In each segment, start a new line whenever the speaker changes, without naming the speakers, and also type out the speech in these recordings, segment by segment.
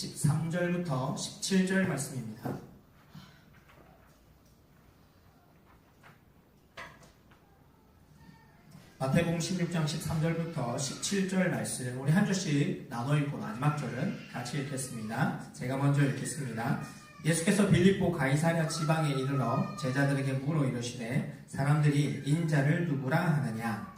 13절부터 17절 말씀입니다. 마태복음 16장 13절부터 17절 말씀, 우리 한 절씩 나눠 읽고 마지막 절은 같이 읽겠습니다. 제가 먼저 읽겠습니다. 예수께서 빌립보 가이사랴 지방에 이르러 제자들에게 물어 이르시되 사람들이 인자를 누구라 하느냐?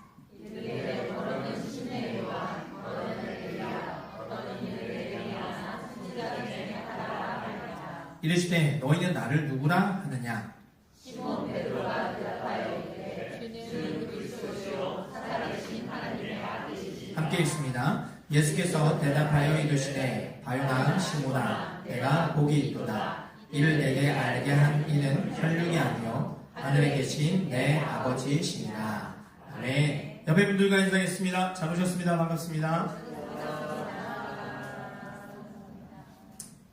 이르시되 너희는 나를 누구라 하느냐?
시몬 베드로가 대답하여 이르되 주는 그리스도시요 살아계신 하나님의 아들이시니라.
함께 읽습니다. 예수께서 대답하여 이르시되 바요나 시몬아 내가 복이 있도다. 이를 내게 알게 한 이는 혈육이 아니요 하늘에 계신 내 아버지시니라. 아멘. 옆에 분들과 인사하겠습니다. 잘 오셨습니다. 반갑습니다.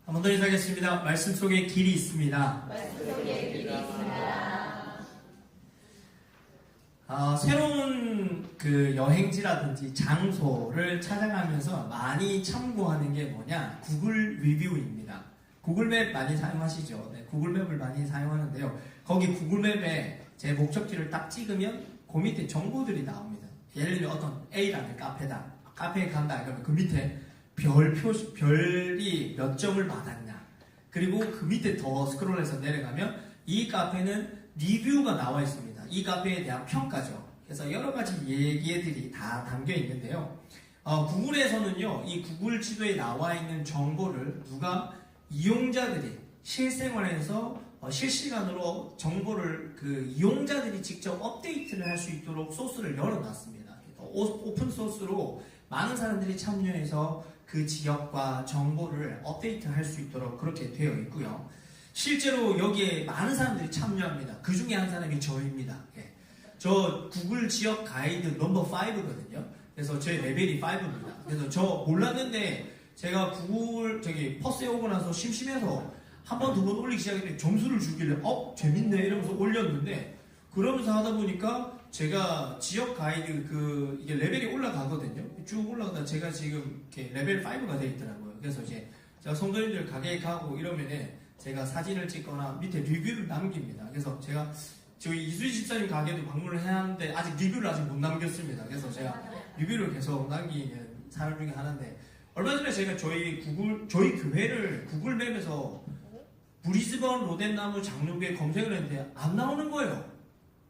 한 번 더 인사하겠습니다. 말씀 속에 길이 있습니다. 새로운 그 여행지라든지 장소를 찾아가면서 많이 참고하는 게 뭐냐? 구글 리뷰입니다. 구글맵 많이 사용하시죠? 네, 구글맵을 많이 사용하는데요. 거기 구글맵에 제 목적지를 딱 찍으면 그 밑에 정보들이 나옵니다. 예를 들면 어떤 A라는 카페다. 카페에 간다. 그러면 그 밑에 별이 몇 점을 받았냐. 그리고 그 밑에 더 스크롤해서 내려가면 이 카페는 리뷰가 나와 있습니다. 이 카페에 대한 평가죠. 그래서 여러 가지 얘기들이 다 담겨 있는데요. 구글에서는요, 이 구글 지도에 나와 있는 정보를 누가 이용자들이 실생활에서 실시간으로 정보를 그 이용자들이 직접 업데이트를 할 수 있도록 소스를 열어놨습니다. 오픈 소스로 많은 사람들이 참여해서 그 지역과 정보를 업데이트 할 수 있도록 그렇게 되어 있고요. 실제로 여기에 많은 사람들이 참여합니다. 그 중에 한 사람이 저입니다. 예. 저 구글 지역 가이드 넘버 5거든요. 그래서 제 레벨이 5입니다. 그래서 저 몰랐는데 제가 구글 퍼스에 오고 나서 심심해서 한 번, 두 번 올리기 시작했는데 점수를 주길래 재밌네 이러면서 올렸는데, 그러면서 하다 보니까 제가 지역 가이드 이게 레벨이 올라가거든요. 쭉 올라가다 제가 지금 이렇게 레벨 5가 되어 있더라고요. 그래서 이제 제가 성도님들 가게에 가고 이러면은 제가 사진을 찍거나 밑에 리뷰를 남깁니다. 그래서 제가 저희 이수지 집사님 가게도 방문을 해야 하는데 아직 리뷰를 아직 못 남겼습니다. 그래서 제가 리뷰를 계속 남기는 사람 중에 하나인데, 얼마 전에 제가 저희 교회를 구글맵에서 브리즈번 로덴나무 장로교회 검색을 했는데 안 나오는 거예요.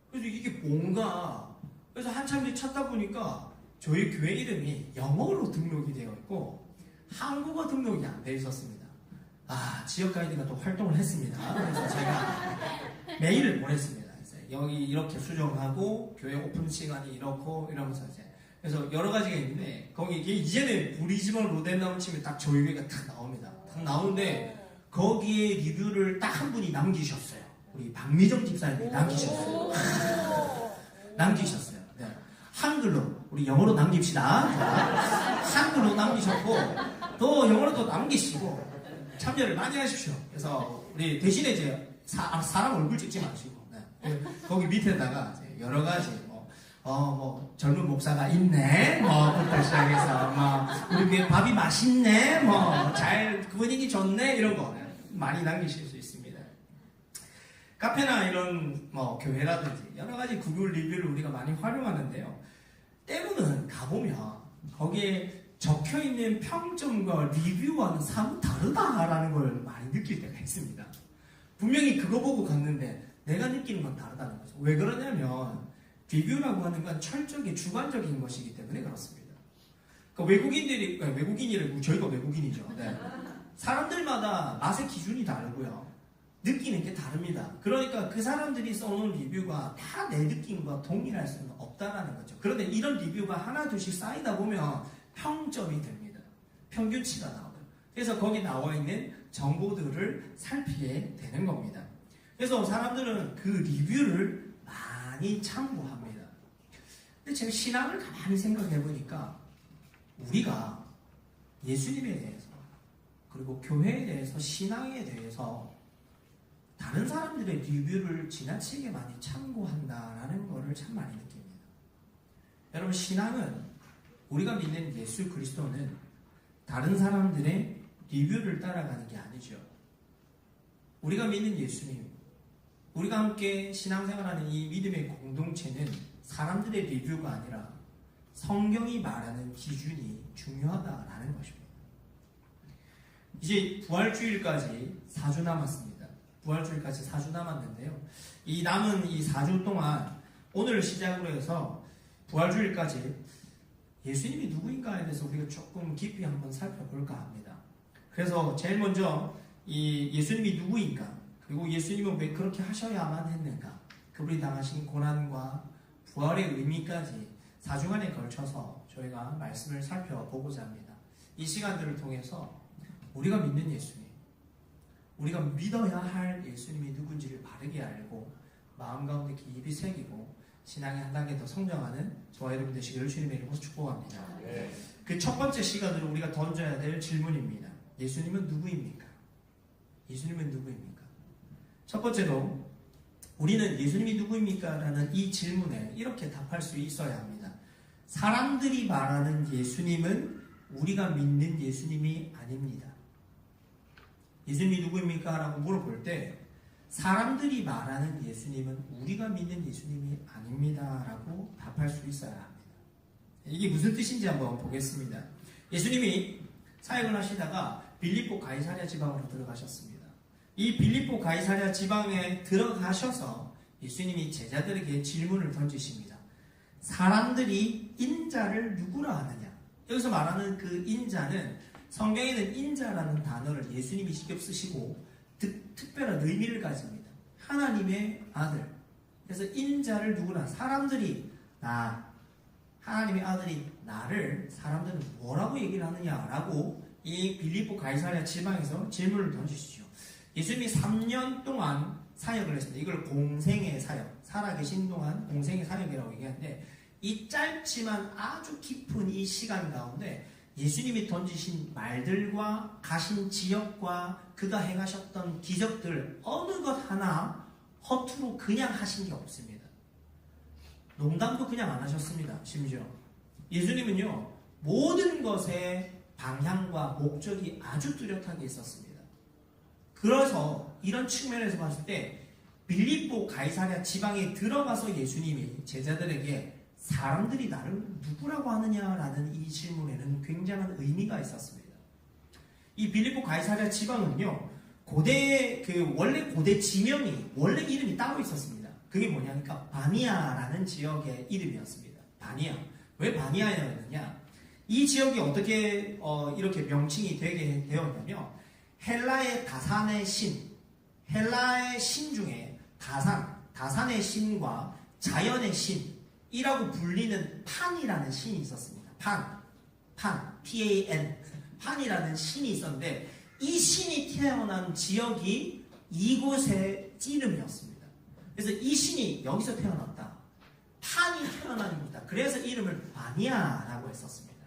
그래서 이게 뭔가, 그래서 한참 뒤 찾다 보니까 저희 교회 이름이 영어로 등록이 되어 있고 한국어 등록이 안 되어 있었습니다. 지역 가이드가 또 활동을 했습니다. 그래서 제가 메일을 보냈습니다. 여기 이렇게 수정하고 교회 오픈 시간이 이렇고 이러면서 이제, 그래서 여러 가지가 있는데 거기 이제는 브리즈번 로덴나무 치면 딱 저희 교회가 딱 나옵니다. 딱 나오는데 거기에 리뷰를 딱 한 분이 남기셨어요. 우리 박미정 집사님이 남기셨어요. 남기셨어요. 네. 한글로, 우리 영어로 남깁시다. 자, 한글로 남기셨고 또 영어로도 남기시고 참여를 많이 하십시오. 그래서 우리 대신에 이제 사람 얼굴 찍지 마시고, 네. 거기 밑에다가 이제 여러 가지 젊은 목사가 있네, 부터 시작해서 우리 교회 밥이 맛있네, 잘 분위기 좋네, 이런 거 많이 남기실 수 있습니다. 카페나 이런 교회라든지 여러 가지 구글 리뷰를 우리가 많이 활용하는데요. 때로는 가보면 거기에 적혀 있는 평점과 리뷰와는 사뭇 다르다라는 걸 많이 느낄 때가 있습니다. 분명히 그거 보고 갔는데 내가 느끼는 건 다르다는 거죠. 왜 그러냐면 리뷰라고 하는 건 철저하게 주관적인 것이기 때문에 그렇습니다. 그러니까 외국인이라고, 저희가 외국인이죠. 네. 사람들마다 맛의 기준이 다르고요. 느끼는 게 다릅니다. 그러니까 그 사람들이 써놓은 리뷰가 다 내 느낌과 동일할 수는 없다라는 거죠. 그런데 이런 리뷰가 하나 둘씩 쌓이다 보면 평점이 됩니다. 평균치가 나와요. 그래서 거기 나와 있는 정보들을 살피게 되는 겁니다. 그래서 사람들은 그 리뷰를 많이 참고합니다. 근데 제가 신앙을 가만히 생각해 보니까 우리가 예수님에 대해서, 그리고 교회에 대해서, 신앙에 대해서 다른 사람들의 리뷰를 지나치게 많이 참고한다라는 것을 참 많이 느낍니다. 여러분, 신앙은, 우리가 믿는 예수 그리스도는 다른 사람들의 리뷰를 따라가는 게 아니죠. 우리가 믿는 예수님, 우리가 함께 신앙생활하는 이 믿음의 공동체는 사람들의 리뷰가 아니라 성경이 말하는 기준이 중요하다라는 것입니다. 이제 부활주일까지 4주 남았습니다. 부활주일까지 4주 남았는데요. 이 남은 이 4주 동안 오늘을 시작으로 해서 부활주일까지 예수님이 누구인가에 대해서 우리가 조금 깊이 한번 살펴볼까 합니다. 그래서 제일 먼저 이 예수님이 누구인가, 그리고 예수님은 왜 그렇게 하셔야만 했는가, 그분이 당하신 고난과 부활의 의미까지 4주간에 걸쳐서 저희가 말씀을 살펴보고자 합니다. 이 시간들을 통해서 우리가 믿는 예수님, 우리가 믿어야 할 예수님이 누군지를 바르게 알고 마음 가운데 깊이 새기고 신앙의 한 단계 더 성장하는 저와 여러분 되시기를 주님의 이름으로 축복합니다.
네.
그 첫 번째 시간으로 우리가 던져야 될 질문입니다. 예수님은 누구입니까? 예수님은 누구입니까? 첫 번째로 우리는 예수님이 누구입니까? 라는 이 질문에 이렇게 답할 수 있어야 합니다. 사람들이 말하는 예수님은 우리가 믿는 예수님이 아닙니다. 예수님이 누구입니까? 라고 물어볼 때 사람들이 말하는 예수님은 우리가 믿는 예수님이 아닙니다. 라고 답할 수 있어야 합니다. 이게 무슨 뜻인지 한번 보겠습니다. 예수님이 사역을 하시다가 빌립보 가이사랴 지방으로 들어가셨습니다. 이 빌립보 가이사랴 지방에 들어가셔서 예수님이 제자들에게 질문을 던지십니다. 사람들이 인자를 누구라 하느냐? 여기서 말하는 그 인자는 성경에는 인자라는 단어를 예수님이 직접 쓰시고 특별한 의미를 가집니다. 하나님의 아들. 그래서 인자를 누구나, 사람들이 하나님의 아들이 나를 사람들은 뭐라고 얘기를 하느냐라고 이 빌립보 가이사랴 지방에서 질문을 던지시죠. 예수님이 3년 동안 사역을 했습니다. 이걸 공생의 사역, 살아계신 동안 공생의 사역이라고 얘기하는데, 이 짧지만 아주 깊은 이 시간 가운데 예수님이 던지신 말들과 가신 지역과 그가 행하셨던 기적들 어느 것 하나 허투루 그냥 하신 게 없습니다. 농담도 그냥 안 하셨습니다. 심지어 예수님은요, 모든 것의 방향과 목적이 아주 뚜렷하게 있었습니다. 그래서 이런 측면에서 봤을 때 빌립보 가이사랴 지방에 들어가서 예수님이 제자들에게 사람들이 나를 누구라고 하느냐라는 이 질문에는 굉장한 의미가 있었습니다. 이 빌립보 가이사랴 지방은요, 원래 고대 지명이, 원래 이름이 따로 있었습니다. 그게 뭐냐니까 바니아라는 지역의 이름이었습니다. 바니아. 왜 바니아였느냐? 이 지역이 어떻게 이렇게 명칭이 되게 되었냐면, 헬라의 다산의 신, 헬라의 신 중에 다산의 신과 자연의 신이라고 불리는 판이라는 신이 있었습니다. Pan, 판이라는 신이 있었는데, 이 신이 태어난 지역이 이곳의 이름이었습니다. 그래서 이 신이 여기서 태어났다. 판이 태어난 곳이다. 그래서 이름을 바니아라고 했었습니다.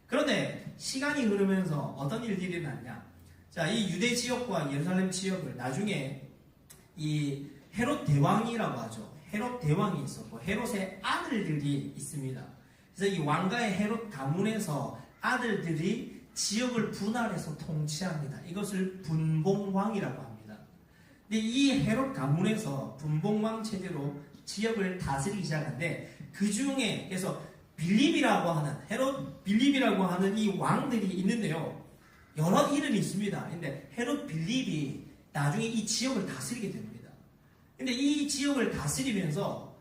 그런데 시간이 흐르면서 어떤 일들이 일어났냐? 자, 이 유대 지역과 예루살렘 지역을 나중에 이 헤롯 대왕이라고 하죠. 헤롯 대왕이 있었고 헤롯의 아들들이 있습니다. 그래서 이 왕가의 헤롯 가문에서 아들들이 지역을 분할해서 통치합니다. 이것을 분봉왕이라고 합니다. 근데 이 헤롯 가문에서 분봉왕 체제로 지역을 다스리기 시작하는데, 그 중에 그래서 헤롯 빌립이라고 하는 이 왕들이 있는데요, 여러 이름이 있습니다. 근데 헤롯 빌립이 나중에 이 지역을 다스리게 됩니다. 근데 이 지역을 다스리면서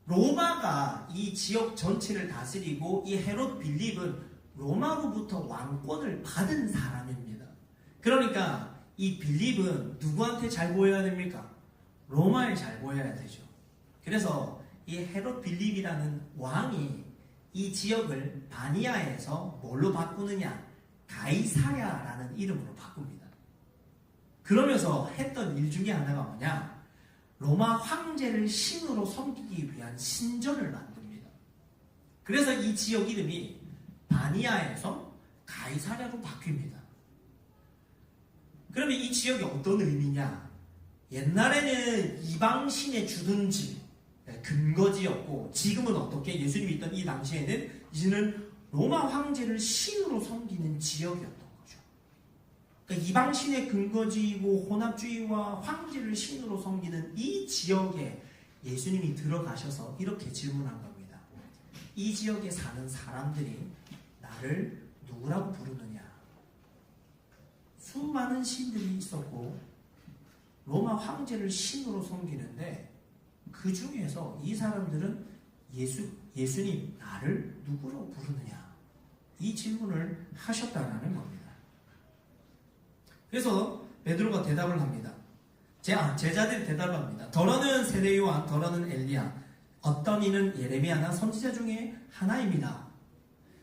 로마가 이 지역 전체를 다스리고, 이 헤롯 빌립은 로마로부터 왕권을 받은 사람입니다. 그러니까 이 빌립은 누구한테 잘 보여야 됩니까? 로마에 잘 보여야 되죠. 그래서 이 헤롯 빌립이라는 왕이 이 지역을 바니아에서 뭘로 바꾸느냐? 가이사랴라는 이름으로 바꿉니다. 그러면서 했던 일 중에 하나가 뭐냐? 로마 황제를 신으로 섬기기 위한 신전을 만듭니다. 그래서 이 지역 이름이 바니아에서 가이사랴로 바뀝니다. 그러면 이 지역이 어떤 의미냐? 옛날에는 이방신의 주둔지, 근거지였고, 지금은 어떻게? 예수님이 있던 이 당시에는 이제는 로마 황제를 신으로 섬기는 지역이었던 거죠. 그러니까 이방신의 근거지이고 혼합주의와 황제를 신으로 섬기는 이 지역에 예수님이 들어가셔서 이렇게 질문한 겁니다. 이 지역에 사는 사람들이 나를 누구라고 부르느냐? 수많은 신들이 있었고 로마 황제를 신으로 섬기는데 그 중에서 이 사람들은 예수님 나를 누구로 부르느냐? 이 질문을 하셨다라는 겁니다. 그래서 베드로가 대답을 합니다. 제자들이 대답을 합니다. 더러는 세례 요한, 더러는 엘리야, 어떤 이는 예레미야나 선지자 중에 하나입니다.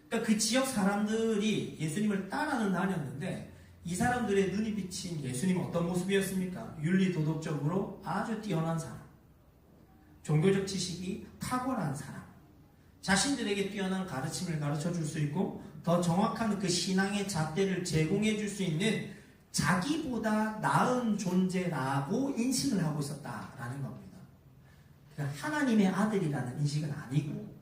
그러니까 그 지역 사람들이 예수님을 따라는 다녔는데 이 사람들의 눈이 비친 예수님은 어떤 모습이었습니까? 윤리 도덕적으로 아주 뛰어난 사람, 종교적 지식이 탁월한 사람, 자신들에게 뛰어난 가르침을 가르쳐 줄 수 있고 더 정확한 그 신앙의 잣대를 제공해 줄 수 있는 자기보다 나은 존재라고 인식을 하고 있었다라는 겁니다. 그러니까 하나님의 아들이라는 인식은 아니고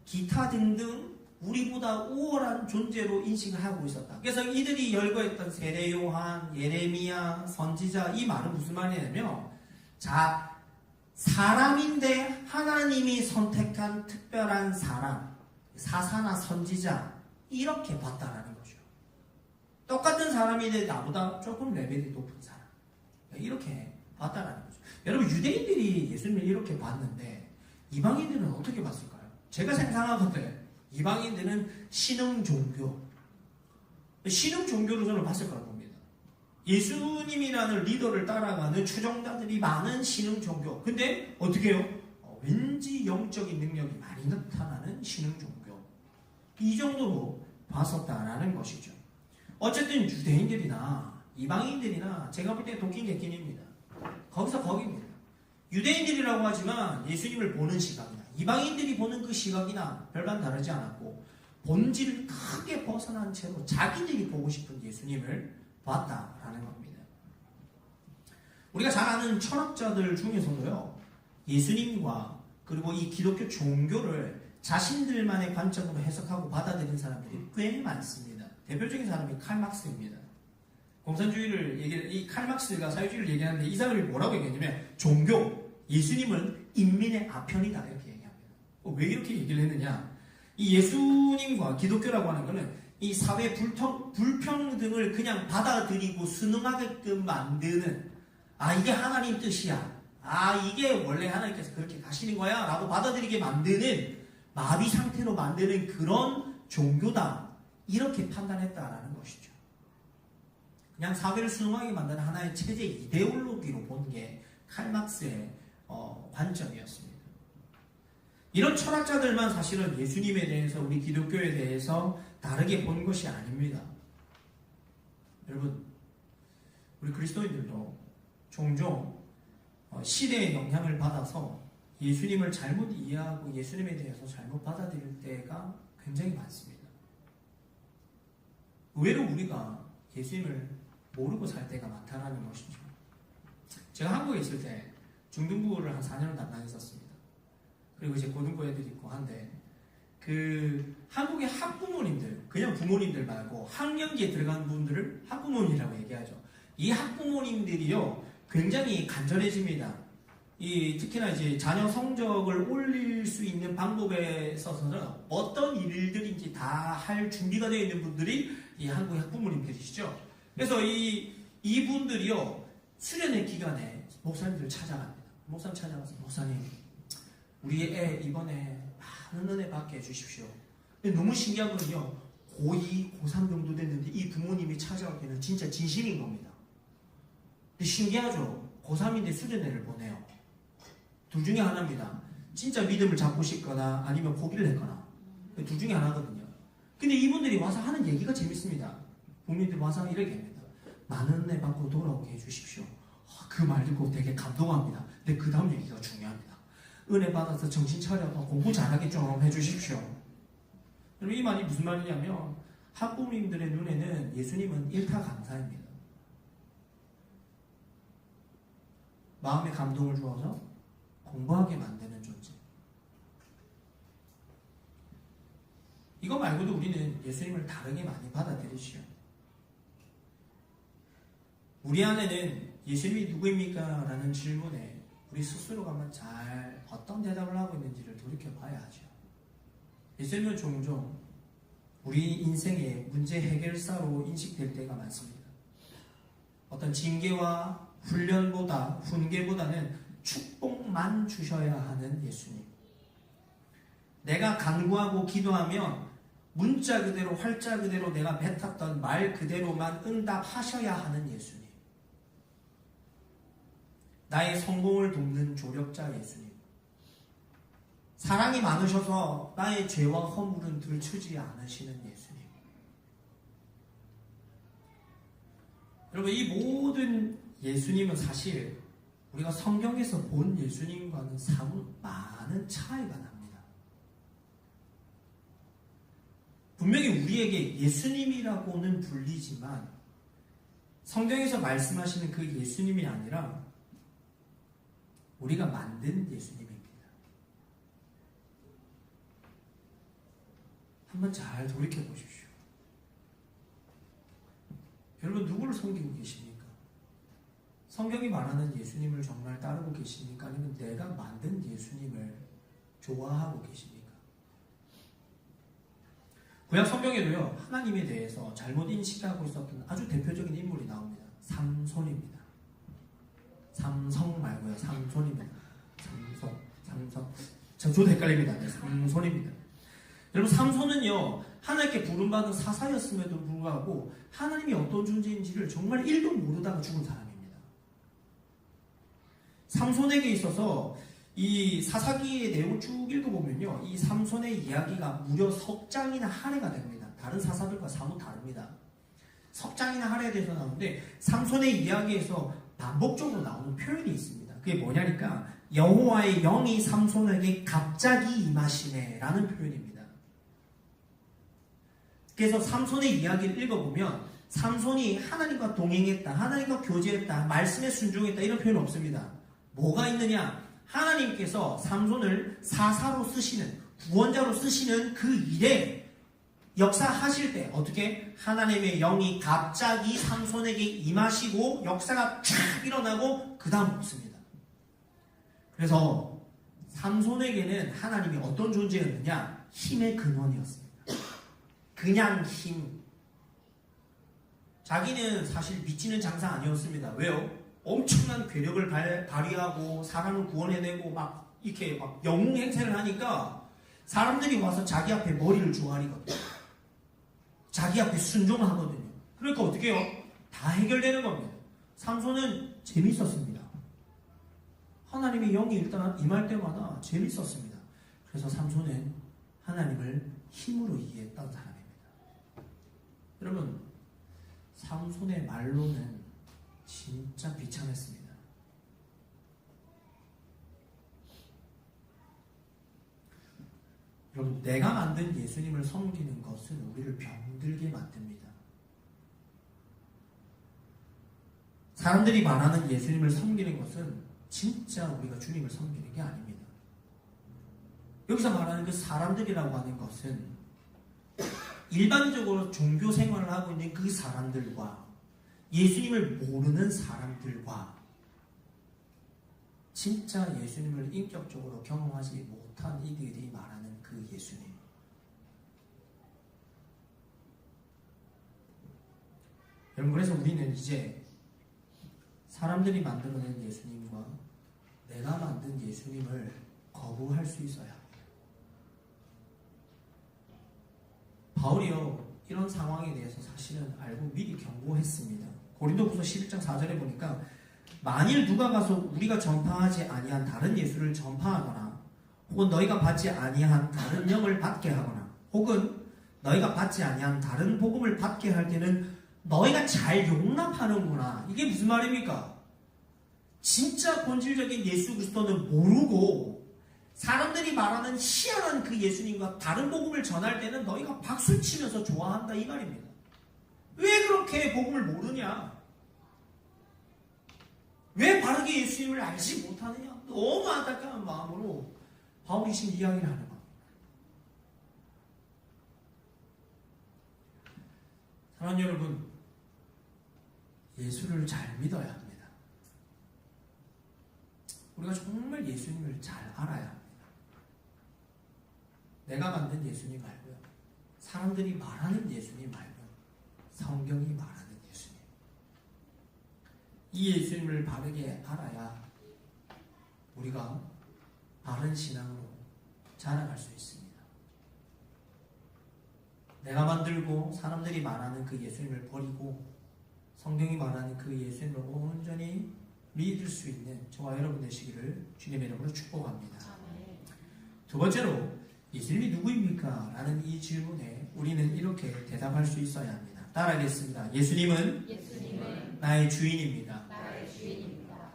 기타 등등 우리보다 우월한 존재로 인식을 하고 있었다. 그래서 이들이 열거했던 세례 요한, 예레미야, 선지자, 이 말은 무슨 말이냐면 사람인데 하나님이 선택한 특별한 사람, 사사나 선지자, 이렇게 봤다라는 거죠. 똑같은 사람인데 나보다 조금 레벨이 높은 사람, 이렇게 봤다라는 거죠. 여러분, 유대인들이 예수님을 이렇게 봤는데 이방인들은 어떻게 봤을까요? 제가 생각하건데 이방인들은 신흥 종교로 저는 봤을 거라고 봅니다. 예수님이라는 리더를 따라가는 추종자들이 많은 신흥 종교. 근데 어떻게 해요? 왠지 영적인 능력이 많이 나타나는 신흥 종교. 이 정도로 봤었다라는 것이죠. 어쨌든 유대인들이나 이방인들이나 제가 볼 때 도끼 개낀입니다. 거기서 거기입니다. 유대인들이라고 하지만 예수님을 보는 시각이나 이방인들이 보는 그 시각이나 별반 다르지 않았고 본질을 크게 벗어난 채로 자기들이 보고 싶은 예수님을 봤다라는 겁니다. 우리가 잘 아는 철학자들 중에서도요, 예수님과 그리고 이 기독교 종교를 자신들만의 관점으로 해석하고 받아들인 사람들이 꽤 많습니다. 대표적인 사람이 칼 막스입니다. 공산주의를 이 칼 막스가 사회주의를 얘기하는데 이 사람이 뭐라고 얘기했냐면 종교, 예수님은 인민의 아편이다 이렇게 얘기합니다. 왜 이렇게 얘기를 했느냐? 이 예수님과 기독교라고 하는 것은 이 사회 불평등을 그냥 받아들이고 순응하게끔 만드는, 이게 하나님 뜻이야, 이게 원래 하나님께서 그렇게 가시는 거야 라고 받아들이게 만드는, 마비 상태로 만드는 그런 종교다, 이렇게 판단했다라는 것이죠. 그냥 사회를 순응하게 만드는 하나의 체제 이데올로기로 본 게 칼막스의 관점이었습니다. 이런 철학자들만 사실은 예수님에 대해서, 우리 기독교에 대해서 다르게 본 것이 아닙니다. 여러분, 우리 그리스도인들도 종종 시대의 영향을 받아서 예수님을 잘못 이해하고 예수님에 대해서 잘못 받아들일 때가 굉장히 많습니다. 의외로 우리가 예수님을 모르고 살 때가 많다는 것이죠. 제가 한국에 있을 때 중등부를 한 4년을 담당했었습니다. 그리고 이제 고등부 애들이 있고 한데, 그 한국의 학부모님들, 그냥 부모님들 말고 학령기에 들어간 분들을 학부모님이라고 얘기하죠. 이 학부모님들이요, 굉장히 간절해집니다. 특히나 이제 자녀 성적을 올릴 수 있는 방법에 있어서는 어떤 일들인지 다 할 준비가 되어 있는 분들이 이 한국의 학부모님들이시죠. 그래서 이분들이요, 수련회 기간에 목사님들을 찾아갑니다. 목사님 찾아가서, 목사님, 우리 애 이번에 많은 은혜 받게 해주십시오. 근데 너무 신기한 건요, 고2, 고3 정도 됐는데 이 부모님이 찾아올 때는 진짜 진심인 겁니다. 근데 신기하죠? 고3인데 수련회를 보내요. 둘 중에 하나입니다. 진짜 믿음을 잡고 싶거나 아니면 포기를 했거나. 둘 중에 하나거든요. 근데 이분들이 와서 하는 얘기가 재밌습니다. 부모님들 와서 이렇게 합니다. 많은 은혜 받고 돌아오게 해주십시오. 그 말 듣고 되게 감동합니다. 근데 그 다음 얘기가 중요합니다. 은혜 받아서 정신 차려서 공부 잘하게 좀 해주십시오. 여러분, 이 말이 무슨 말이냐면 학부모님들의 눈에는 예수님은 일타강사입니다. 마음의 감동을 주어서 공부하게 만드는 존재. 이거 말고도 우리는 예수님을 다르게 많이 받아들이시오. 우리 안에는 예수님이 누구입니까? 라는 질문에 우리 스스로가 한번 잘 어떤 대답을 하고 있는지를 돌이켜봐야 하죠. 예수님은 종종 우리 인생의 문제 해결사로 인식될 때가 많습니다. 어떤 징계와 훈계보다는 축복만 주셔야 하는 예수님. 내가 간구하고 기도하면 문자 그대로 활자 그대로 내가 뱉었던 말 그대로만 응답하셔야 하는 예수님. 나의 성공을 돕는 조력자 예수님. 사랑이 많으셔서 나의 죄와 허물은 들추지 않으시는 예수님. 여러분, 이 모든 예수님은 사실 우리가 성경에서 본 예수님과는 사뭇 많은 차이가 납니다. 분명히 우리에게 예수님이라고는 불리지만 성경에서 말씀하시는 그 예수님이 아니라 우리가 만든 예수님입니다. 한번 잘 돌이켜 보십시오. 여러분, 누구를 섬기고 계십니까? 성경이 말하는 예수님을 정말 따르고 계십니까? 아니면 내가 만든 예수님을 좋아하고 계십니까? 구약 성경에도요, 하나님에 대해서 잘못 인식하고 있었던 아주 대표적인 인물이 나옵니다. 삼손입니다. 삼성 말고요, 삼손입니다. 삼성. 저도 헷갈립니다. 네, 삼손입니다. 여러분, 삼손은요, 하나님께 부름받은 사사였음에도 불구하고 하나님이 어떤 존재인지를 정말 1도 모르다가 죽은 사람입니다. 삼손에게 있어서 이 사사기의 내용을 쭉 읽어보면요, 이 삼손의 이야기가 무려 석장이나 할애가 됩니다. 다른 사사들과 사뭇 다릅니다. 석장이나 할애에 대해서 나오는데 삼손의 이야기에서 반복적으로 나오는 표현이 있습니다. 그게 뭐냐니까 여호와의 영이 삼손에게 갑자기 임하시네 라는 표현입니다. 그래서 삼손의 이야기를 읽어보면 삼손이 하나님과 동행했다, 하나님과 교제했다, 말씀에 순종했다 이런 표현은 없습니다. 뭐가 있느냐? 하나님께서 삼손을 사사로 쓰시는, 구원자로 쓰시는 그 일에 역사하실 때 어떻게? 하나님의 영이 갑자기 삼손에게 임하시고 역사가 쫙 일어나고 그 다음 없습니다. 그래서 삼손에게는 하나님이 어떤 존재였느냐? 힘의 근원이었습니다. 그냥 힘. 자기는 사실 미치는 장사 아니었습니다. 왜요? 엄청난 괴력을 발휘하고 사람을 구원해내고 막 이렇게 막 영웅 행세를 하니까 사람들이 와서 자기 앞에 머리를 조아리거든요. 자기 앞에 순종하거든요. 그러니까 어떻게 해요? 다 해결되는 겁니다. 삼손은 재밌었습니다. 하나님의 영이 일단 임할 때마다 재밌었습니다. 그래서 삼손은 하나님을 힘으로 이해했던 사람입니다. 여러분, 삼손의 말로는 진짜 비참했습니다. 여러분, 내가 만든 예수님을 섬기는 것은 우리를 병들게 만듭니다. 사람들이 말하는 예수님을 섬기는 것은 진짜 우리가 주님을 섬기는 게 아닙니다. 여기서 말하는 그 사람들이라고 하는 것은 일반적으로 종교 생활을 하고 있는 그 사람들과 예수님을 모르는 사람들과 진짜 예수님을 인격적으로 경험하지 못한 이들이 말하는 그 예수님. 여러분, 그래서 우리는 이제 사람들이 만들어낸 예수님과 내가 만든 예수님을 거부할 수 있어야 합니다. 바울이요, 이런 상황에 대해서 사실은 알고 미리 경고했습니다. 고린도후서 11장 4절에 보니까 만일 누가 가서 우리가 전파하지 아니한 다른 예수를 전파하거나 혹은 너희가 받지 아니한 다른 영을 받게 하거나 혹은 너희가 받지 아니한 다른 복음을 받게 할 때는 너희가 잘 용납하는구나. 이게 무슨 말입니까? 진짜 본질적인 예수 그리스도는 모르고 사람들이 말하는 희한한 그 예수님과 다른 복음을 전할 때는 너희가 박수치면서 좋아한다 이 말입니다. 왜 그렇게 복음을 모르냐? 왜 바르게 예수님을 알지 못하느냐? 너무 안타까운 마음으로 바울이 지금 이야기를 하는 겁니다. 사랑하는 여러분, 예수를 잘 믿어야 합니다. 우리가 정말 예수님을 잘 알아야 합니다. 내가 만든 예수님 말고요. 사람들이 말하는 예수님 말고요. 성경이 말하는 예수님. 이 예수님을 바르게 알아야 우리가 바른 신앙으로 자라갈 수 있습니다. 내가 만들고 사람들이 말하는 그 예수님을 버리고 성경이 말하는 그 예수님을 온전히 믿을 수 있는 저와 여러분 되시기를 주님의 이름으로 축복합니다. 두 번째로 예수님이 누구입니까? 라는 이 질문에 우리는 이렇게 대답할 수 있어야 합니다. 따라하겠습니다. 예수님은 나의 주인입니다.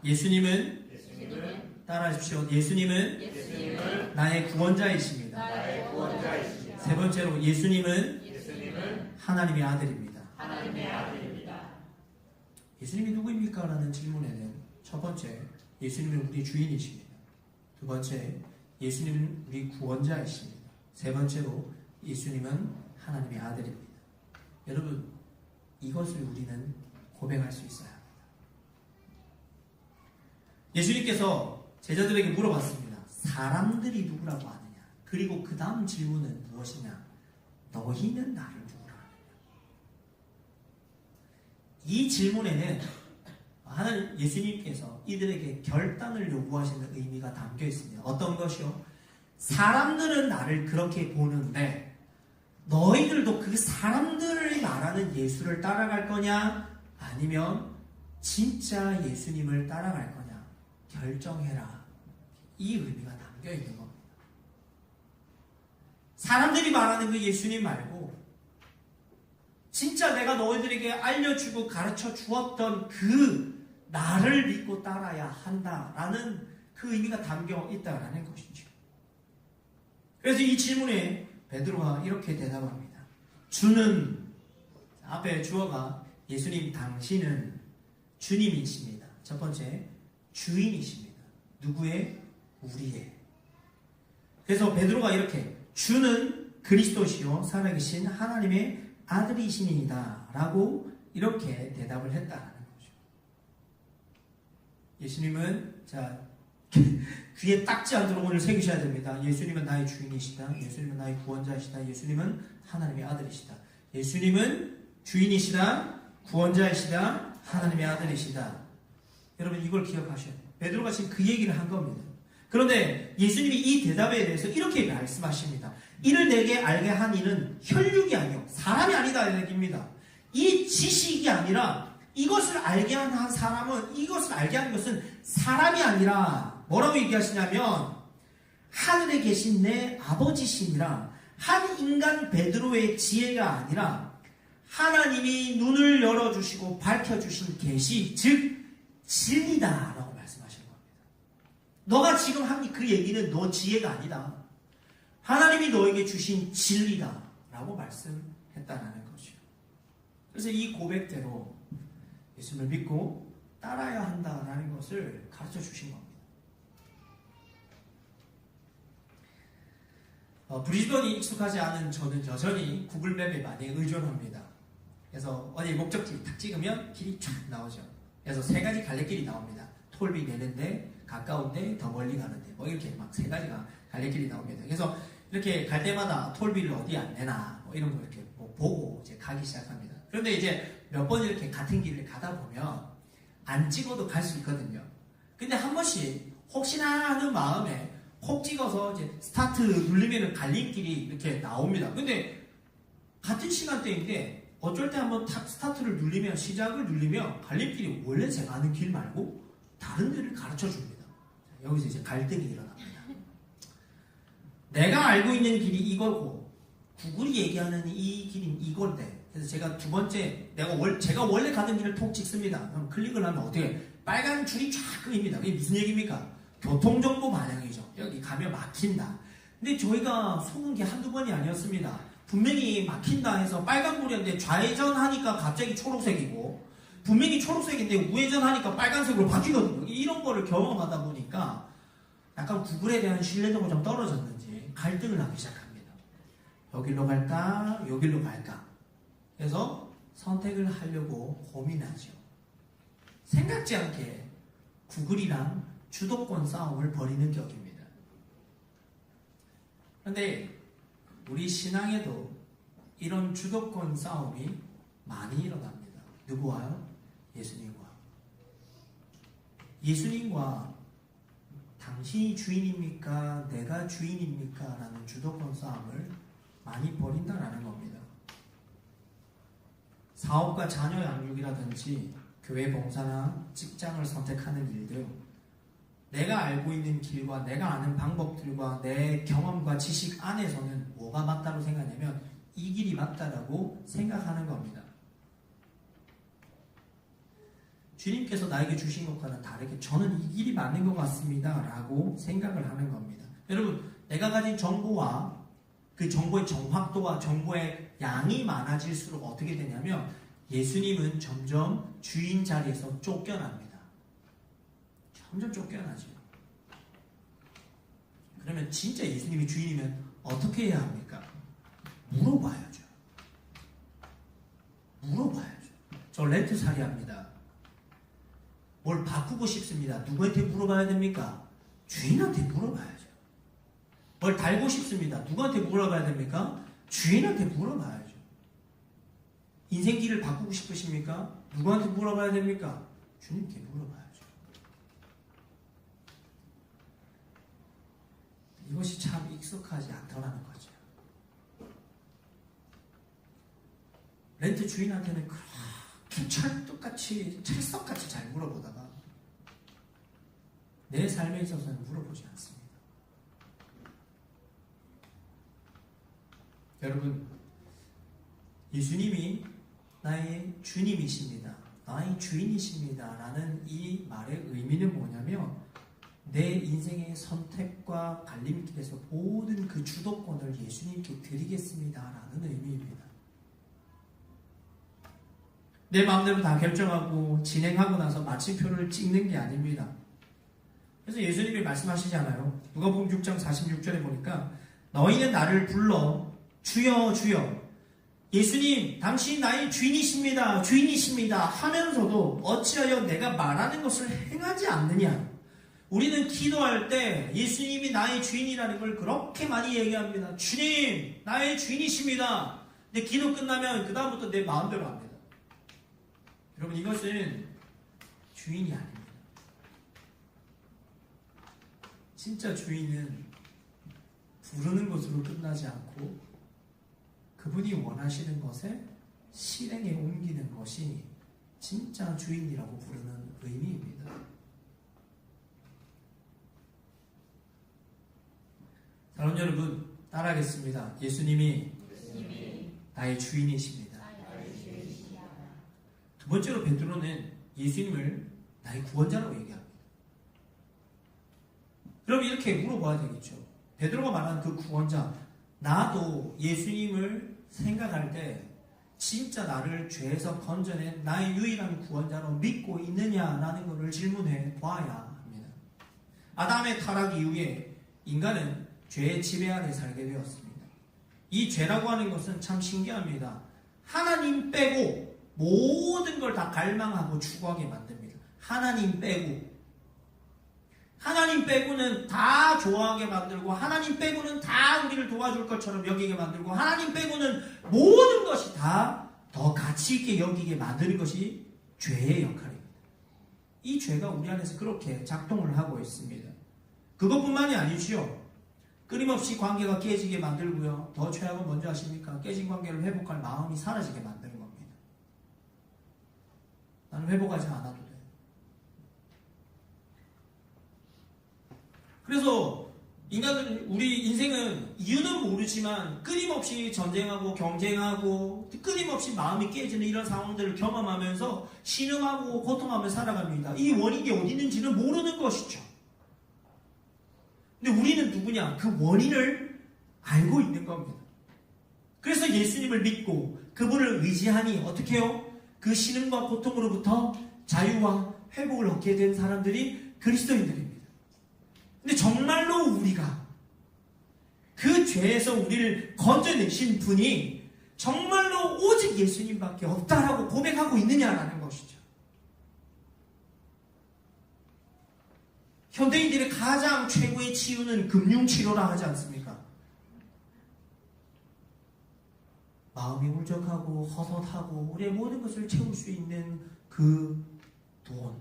예수님은 따라하십시오. 예수님은 나의 구원자이십니다. 세 번째로 예수님은 하나님의 아들입니다. 예수님이 누구입니까? 라는 질문에는 첫 번째, 예수님은 우리 주인이십니다. 두 번째, 예수님은 우리 구원자이십니다. 세 번째로, 예수님은 하나님의 아들입니다. 여러분, 이것을 우리는 고백할 수 있어야 합니다. 예수님께서 제자들에게 물어봤습니다. 사람들이 누구라고 하느냐? 그리고 그 다음 질문은 무엇이냐? 너희는 나를 누구라 하느냐? 이 질문에는 하나님 예수님께서 이들에게 결단을 요구하시는 의미가 담겨 있습니다. 어떤 것이요? 사람들은 나를 그렇게 보는데 너희들도 그 사람들을 말하는 예수를 따라갈 거냐? 아니면 진짜 예수님을 따라갈 거냐? 결정해라. 이 의미가 담겨 있는 겁니다. 사람들이 말하는 그 예수님 말고 진짜 내가 너희들에게 알려주고 가르쳐 주었던 그 나를 믿고 따라야 한다라는 그 의미가 담겨 있다라는 것이죠. 그래서 이 질문에 베드로가 이렇게 대답합니다. 주는, 앞에 주어가 예수님 당신은 주님이십니다. 첫 번째, 주인이십니다. 누구의? 우리의. 그래서 베드로가 이렇게 주는 그리스도시요 살아계신 하나님의 아들이시니이다 라고 이렇게 대답을 했다라는 거죠. 예수님은 자 귀에 딱지 않도록 오늘 새기셔야 됩니다. 예수님은 나의 주인이시다. 예수님은 나의 구원자이시다. 예수님은 하나님의 아들이시다. 예수님은 주인이시다. 구원자이시다. 하나님의 아들이시다. 여러분 이걸 기억하셔야 돼요. 베드로가 지금 그 얘기를 한 겁니다. 그런데 예수님이 이 대답에 대해서 이렇게 말씀하십니다. 이를 내게 알게 한 이는 혈육이 아니요 사람이 아니다 이 얘기입니다. 이 지식이 아니라 이것을 알게 한 사람은 이것을 알게 한 것은 사람이 아니라 뭐라고 얘기하시냐면 하늘에 계신 내 아버지시니라. 한 인간 베드로의 지혜가 아니라 하나님이 눈을 열어주시고 밝혀주신 계시 즉 진리다 라고 말씀하시는 겁니다. 너가 지금 한 그 얘기는 너 지혜가 아니다. 하나님이 너에게 주신 진리다 라고 말씀했다라는 것이요. 그래서 이 고백대로 예수님을 믿고 따라야 한다라는 것을 가르쳐 주신 겁니다. 브리즈번이 익숙하지 않은 저는 여전히 구글맵에 많이 의존합니다. 그래서 어디 목적지 딱 찍으면 길이 쫙 나오죠. 그래서 세 가지 갈래길이 나옵니다. 톨비 내는데, 가까운데, 더 멀리 가는데 뭐 이렇게 막 세 가지가 갈래길이 나옵니다. 그래서 이렇게 갈 때마다 톨비를 어디 안 내나 뭐 이런 거 이렇게 뭐 보고 이제 가기 시작합니다. 그런데 이제 몇 번 이렇게 같은 길을 가다 보면 안 찍어도 갈 수 있거든요. 근데 한 번씩 혹시나 하는 마음에 콕 찍어서 이제 스타트 누르면 갈림길이 이렇게 나옵니다. 근데 같은 시간대인데 어쩔 때 한번 스타트를 누르면 시작을 누르면 갈림길이 원래 제가 아는 길 말고 다른 데를 가르쳐 줍니다. 여기서 이제 갈등이 일어납니다. 내가 알고 있는 길이 이거고 구글이 얘기하는 이 길이 이건데 그래서 제가 두 번째 제가 원래 가는 길을 톡 찍습니다. 그럼 클릭을 하면 어떻게 빨간 줄이 쫙 끄입니다. 그게 무슨 얘기입니까? 교통정보 반영이죠. 여기 가면 막힌다. 근데 저희가 속은 게 한두 번이 아니었습니다. 분명히 막힌다 해서 빨간불이었는데 좌회전하니까 갑자기 초록색이고 분명히 초록색인데 우회전하니까 빨간색으로 바뀌거든요. 이런 거를 경험하다 보니까 약간 구글에 대한 신뢰도가 좀 떨어졌는지 갈등을 하기 시작합니다. 여기로 갈까? 여기로 갈까? 그래서 선택을 하려고 고민하죠. 생각지 않게 구글이랑 주도권 싸움을 벌이는 격입니다. 그런데 우리 신앙에도 이런 주도권 싸움이 많이 일어납니다. 누구와요? 예수님과. 예수님과 당신이 주인입니까? 내가 주인입니까? 라는 주도권 싸움을 많이 벌인다라는 겁니다. 사업과 자녀 양육이라든지 교회 봉사나 직장을 선택하는 일들, 내가 알고 있는 길과 내가 아는 방법들과 내 경험과 지식 안에서는 뭐가 맞다고 생각하냐면 이 길이 맞다라고 생각하는 겁니다. 주님께서 나에게 주신 것과는 다르게 저는 이 길이 맞는 것 같습니다 라고 생각을 하는 겁니다. 여러분, 내가 가진 정보와 그 정보의 정확도와 정보의 양이 많아질수록 어떻게 되냐면 예수님은 점점 주인 자리에서 쫓겨납니다. 점점 쫓겨나죠. 그러면 진짜 예수님이 주인이면 어떻게 해야 합니까? 물어봐야죠. 물어봐야죠. 저 렌트살이 합니다. 뭘 바꾸고 싶습니다. 누구한테 물어봐야 됩니까? 주인한테 물어봐야죠. 뭘 달고 싶습니다. 누구한테 물어봐야 됩니까? 주인한테 물어봐야죠. 인생길을 바꾸고 싶으십니까? 누구한테 물어봐야 됩니까? 주님께 물어봐야죠. 이것이 참 익숙하지 않더라는 거죠. 렌트 주인한테는 그렇게 찰떡같이 잘 물어보다가 내 삶에 있어서는 물어보지 않습니다. 여러분, 예수님이 나의 주님이십니다. 나의 주인이십니다. 라는 이 말의 의미는 뭐냐면 내 인생의 선택과 갈림길에서 모든 그 주도권을 예수님께 드리겠습니다. 라는 의미입니다. 내 마음대로 다 결정하고 진행하고 나서 마침표를 찍는 게 아닙니다. 그래서 예수님이 말씀하시잖아요. 누가복음 6장 46절에 보니까 너희는 나를 불러 주여 주여 예수님 당신 나의 주인이십니다. 주인이십니다. 하면서도 어찌하여 내가 말하는 것을 행하지 않느냐. 우리는 기도할 때 예수님이 나의 주인이라는 걸 그렇게 많이 얘기합니다. 주님 나의 주인이십니다. 근데 기도 끝나면 그 다음부터 내 마음대로 합니다. 여러분, 이것은 주인이 아닙니다. 진짜 주인은 부르는 것으로 끝나지 않고 그분이 원하시는 것에 실행에 옮기는 것이 진짜 주인이라고 부르는 의미입니다. 사랑하는 여러분, 따라하겠습니다. 예수님이 나의 주인이십니다. 두 번째로 베드로는 예수님을 나의 구원자라고 얘기합니다. 그럼 이렇게 물어봐야 되겠죠. 베드로가 말하는 그 구원자, 나도 예수님을 생각할 때 진짜 나를 죄에서 건져낸 나의 유일한 구원자로 믿고 있느냐라는 것을 질문해 봐야 합니다. 아담의 타락 이후에 인간은 죄의 지배 아래 살게 되었습니다. 이 죄라고 하는 것은 참 신기합니다. 하나님 빼고 모든 걸 다 갈망하고 추구하게 만듭니다. 하나님 빼고는 다 좋아하게 만들고 하나님 빼고는 다 우리를 도와줄 것처럼 여기게 만들고 하나님 빼고는 모든 것이 다 더 가치 있게 여기게 만드는 것이 죄의 역할입니다. 이 죄가 우리 안에서 그렇게 작동을 하고 있습니다. 그것뿐만이 아니죠. 끊임없이 관계가 깨지게 만들고요. 더 최악은 뭔지 아십니까? 깨진 관계를 회복할 마음이 사라지게 만드는 겁니다. 나는 회복하지 않아도 돼. 그래서 인간들, 우리 인생은 이유는 모르지만 끊임없이 전쟁하고 경쟁하고 끊임없이 마음이 깨지는 이런 상황들을 경험하면서 신음하고 고통하며 살아갑니다. 이 원인이 어디 있는지는 모르는 것이죠. 근데 우리는 누구냐? 그 원인을 알고 있는 겁니다. 그래서 예수님을 믿고 그분을 의지하니 어떻게 해요? 그 신음과 고통으로부터 자유와 회복을 얻게 된 사람들이 그리스도인들입니다. 근데 정말로 우리가 그 죄에서 우리를 건져내신 분이 정말로 오직 예수님밖에 없다라고 고백하고 있느냐라는 것이죠. 현대인들의 가장 최고의 치유는 금융치료라 하지 않습니까? 마음이 울적하고 헛헛하고 우리의 모든 것을 채울 수 있는 그 돈.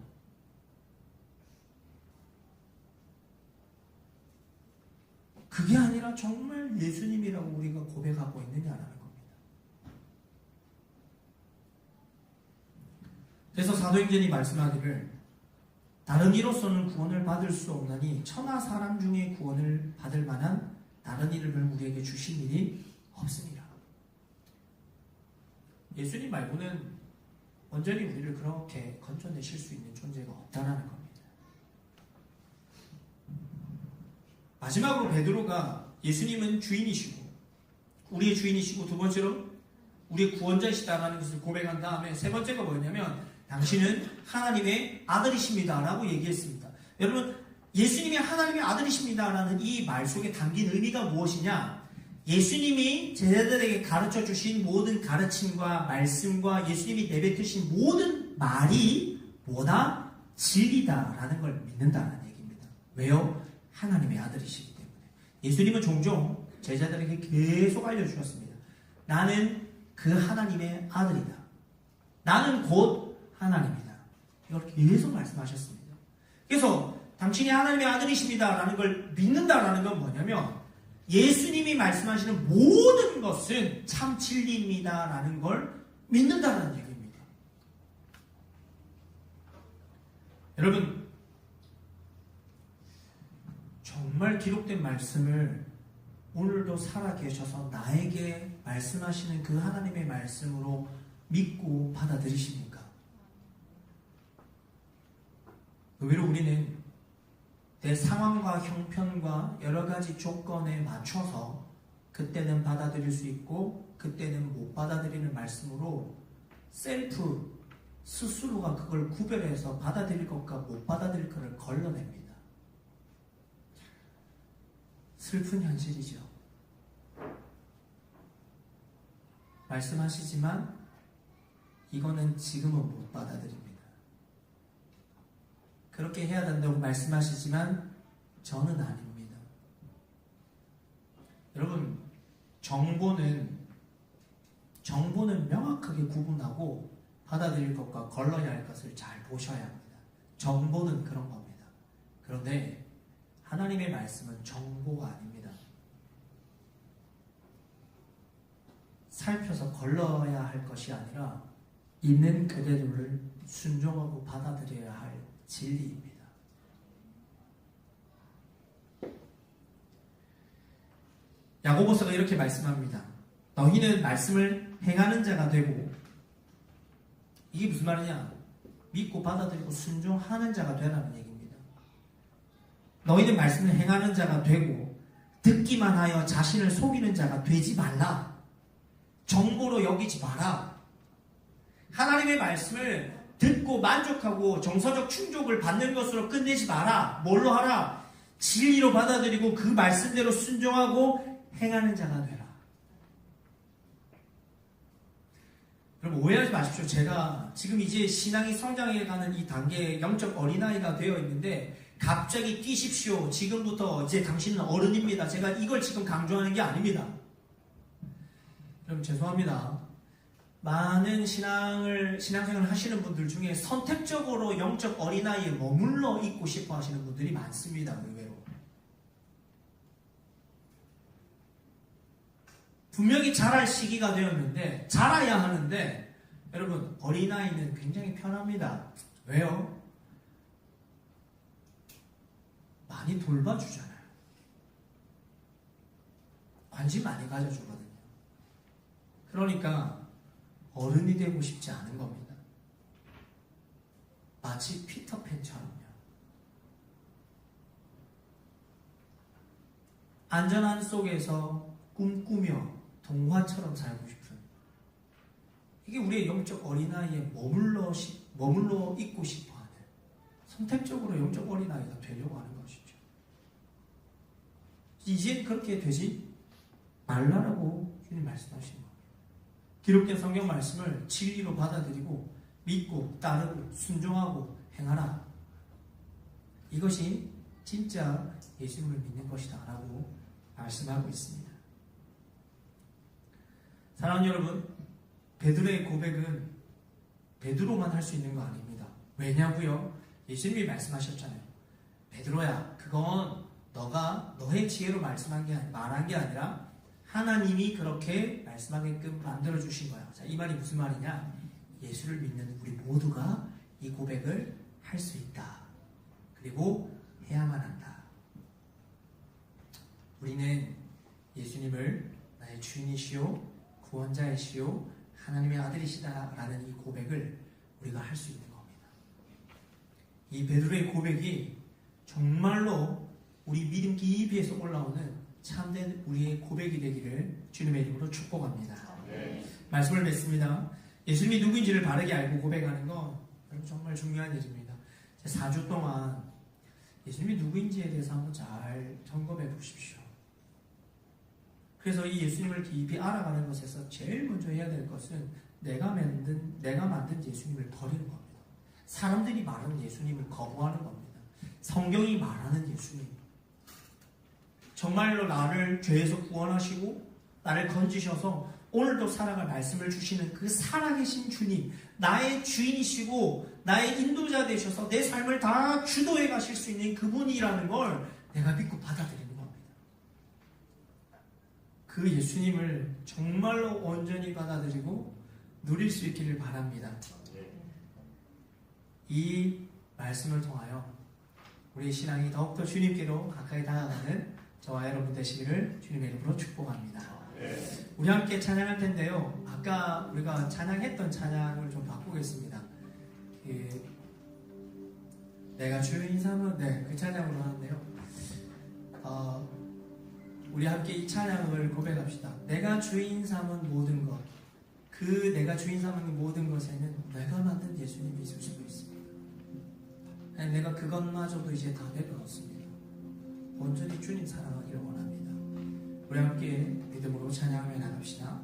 그게 아니라 정말 예수님이라고 우리가 고백하고 있느냐라는 겁니다. 그래서 사도행전이 말씀하기를 다른 이로서는 구원을 받을 수 없나니 천하 사람 중에 구원을 받을 만한 다른 이름을 우리에게 주신 일이 없습니다. 예수님 말고는 온전히 우리를 그렇게 건져내실 수 있는 존재가 없다는 겁니다. 마지막으로 베드로가 예수님은 주인이시고 우리의 주인이시고 두 번째로 우리의 구원자이시다라는 것을 고백한 다음에 세 번째가 뭐냐면 당신은 하나님의 아들이십니다 라고 얘기했습니다. 여러분 예수님이 하나님의 아들이십니다라는 이 말 속에 담긴 의미가 무엇이냐? 예수님이 제자들에게 가르쳐 주신 모든 가르침과 말씀과 예수님이 내뱉으신 모든 말이 뭐다? 진리다라는 걸 믿는다는 얘기입니다. 왜요? 하나님의 아들이시기 때문에. 예수님은 종종 제자들에게 계속 알려주셨습니다. 나는 그 하나님의 아들이다. 나는 곧 하나님이다. 이걸 계속 말씀하셨습니다. 그래서 당신이 하나님의 아들이십니다 라는 걸 믿는다라는 건 뭐냐면 예수님이 말씀하시는 모든 것은 참 진리입니다 라는 걸 믿는다는 얘기입니다. 여러분 정말 기록된 말씀을 오늘도 살아계셔서 나에게 말씀하시는 그 하나님의 말씀으로 믿고 받아들이십니까? 의외로 우리는 내 상황과 형편과 여러 가지 조건에 맞춰서 그때는 받아들일 수 있고 그때는 못 받아들이는 말씀으로 스스로가 그걸 구별해서 받아들일 것과 못 받아들일 것을 걸러냅니다. 슬픈 현실이죠. 말씀하시지만 이거는 지금은 못 받아들입니다. 그렇게 해야 된다고 말씀하시지만 저는 아닙니다. 여러분 정보는 명확하게 구분하고 받아들일 것과 걸러야 할 것을 잘 보셔야 합니다. 정보는 그런 겁니다. 그런데 하나님의 말씀은 정보가 아닙니다. 살펴서 걸러야 할 것이 아니라 있는 그대로를 순종하고 받아들여야 할 진리입니다. 야고보서가 이렇게 말씀합니다. 너희는 말씀을 행하는 자가 되고 이게 무슨 말이냐? 믿고 받아들이고 순종하는 자가 되라는 얘기입니다. 너희는 말씀을 행하는 자가 되고 듣기만 하여 자신을 속이는 자가 되지 말라. 정보로 여기지 마라. 하나님의 말씀을 듣고 만족하고 정서적 충족을 받는 것으로 끝내지 마라. 뭘로 하라? 진리로 받아들이고 그 말씀대로 순종하고 행하는 자가 되라. 여러분 오해하지 마십시오. 제가 지금 이제 신앙이 성장해가는 이 단계에 영적 어린아이가 되어 있는데 갑자기 뛰십시오. 지금부터 이제 당신은 어른입니다. 제가 이걸 지금 강조하는 게 아닙니다. 여러분 죄송합니다. 많은 신앙생활을 하시는 분들 중에 선택적으로 영적 어린아이에 머물러 있고 싶어 하시는 분들이 많습니다. 의외로. 분명히 자랄 시기가 되었는데 자라야 하는데 여러분 어린아이는 굉장히 편합니다. 왜요? 많이 돌봐주잖아요. 관심 많이 가져주거든요. 그러니까 어른이 되고 싶지 않은 겁니다. 마치 피터팬처럼요. 안전한 속에서 꿈꾸며 동화처럼 살고 싶은 이게 우리의 영적 어린아이에 머물러 있고 싶어하는 선택적으로 영적 어린아이가 되려고 하는 것이죠. 이제 그렇게 되지 말라라고 주님 말씀하시는 거예요. 기록된 성경 말씀을 진리로 받아들이고 믿고 따르고 순종하고 행하라. 이것이 진짜 예수님을 믿는 것이다 라고 말씀하고 있습니다. 사랑하는 여러분, 베드로의 고백은 베드로만 할 수 있는 거 아닙니다. 왜냐고요? 예수님이 말씀하셨잖아요. 베드로야, 그건 너가 너의 지혜로 말한 게 아니라 하나님이 그렇게 말씀하게끔 만들어 주신 거야. 자, 이 말이 무슨 말이냐? 예수를 믿는 우리 모두가 이 고백을 할 수 있다. 그리고 해야만 한다. 우리는 예수님을 나의 주인이시요 구원자이시요 하나님의 아들이시다라는 이 고백을 우리가 할 수 있는 겁니다. 이 베드로의 고백이 정말로 우리 믿음 깊이에서 올라오는 참된 우리의 고백이 되기를 주님의 이름으로 축복합니다.
네.
말씀을 맺습니다. 예수님이 누구인지를 바르게 알고 고백하는 건 정말 중요한 일입니다. 4주 동안 예수님이 누구인지에 대해서 한번 잘 점검해 보십시오. 그래서 이 예수님을 깊이 알아가는 것에서 제일 먼저 해야 될 것은 내가 만든 예수님을 버리는 겁니다. 사람들이 말하는 예수님을 거부하는 겁니다. 성경이 말하는 예수님, 정말로 나를 죄에서 구원하시고 나를 건지셔서 오늘도 살아갈 말씀을 주시는 그 살아계신 주님, 나의 주인이시고 나의 인도자 되셔서 내 삶을 다 주도해 가실 수 있는 그분이라는 걸 내가 믿고 받아들이는 겁니다. 그 예수님을 정말로 온전히 받아들이고 누릴 수 있기를 바랍니다. 이 말씀을 통하여 우리의 신앙이 더욱더 주님께로 가까이 다가가는 저와 여러분 되시기를 주님의 이름으로 축복합니다. 우리 함께 찬양할 텐데요. 아까 우리가 찬양했던 찬양을 좀 바꾸겠습니다. 내가 주인 삼은 그 찬양으로 하는데요. 우리 함께 이 찬양을 고백합시다. 내가 주인 삼은 모든 것, 그 내가 주인 삼은 모든 것에는 내가 만든 예수님이 있을 수도 있습니다. 내가 그것마저도 이제 다 내려놓습니다. 온전히 주님 사랑하기를 원합니다. 우리 함께 믿음으로 찬양하며 나갑시다.